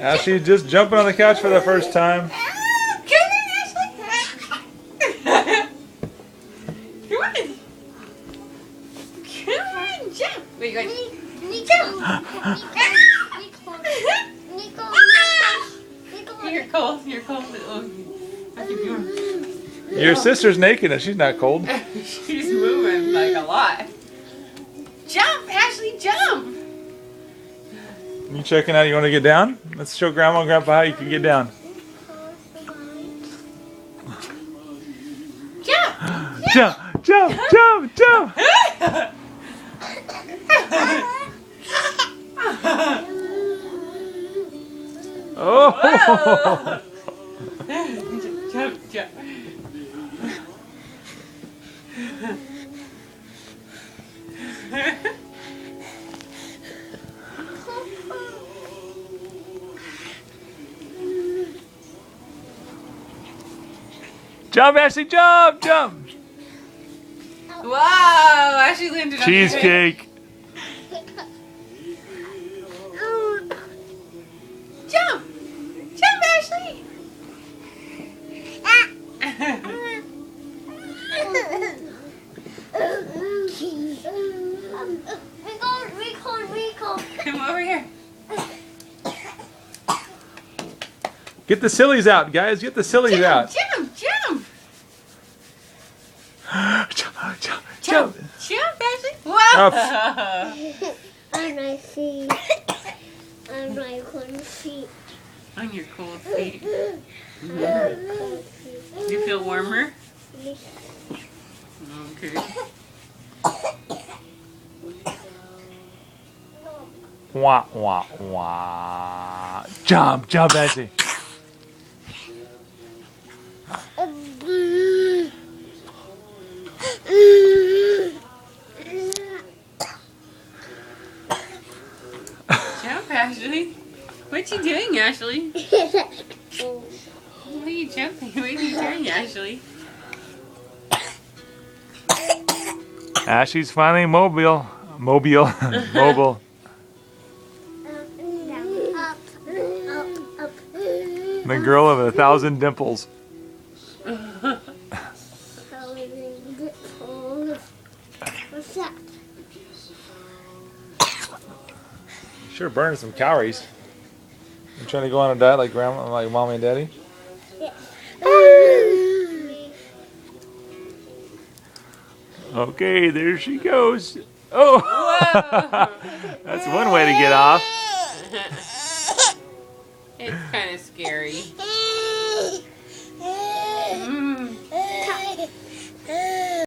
Ashley's just jumping on the couch for the first time. Come on, Ashley. Come on. Come on, jump. Wait, go ahead. You're cold. You're cold. Oh, I keep going. Your sister's naked and she's not cold. She's moving like a lot. Jump, Ashley, jump. You checking out? You want to get down? Let's show Grandma and Grandpa how you can get down. Jump. Jump, jump, jump, jump. Oh. Jump, jump. Jump, Ashley, jump, jump. Wow, Ashley landed on your head. Cheesecake. Jump! Jump, Ashley! Come over here. Get the sillies out, guys. Get the sillies out. Jump, jump! Jump, jump, Jump! jump. Jump, Ashley! Wow! On my feet. On my cold feet. On your cold feet. Cold feet. You feel warmer? Okay. Wah, wah, wah. Jump, jump, Ashley. Jump, Ashley. What you doing, Ashley? What are you jumping? What are you doing, Ashley? Ashley's finally mobile. Mobile. Up, up. The girl of 1,000 dimples. What's that? Sure burning some calories. You trying to go on a diet like grandma, like mommy and daddy? Okay, there she goes. Oh! That's one way to get off. It's kind of scary.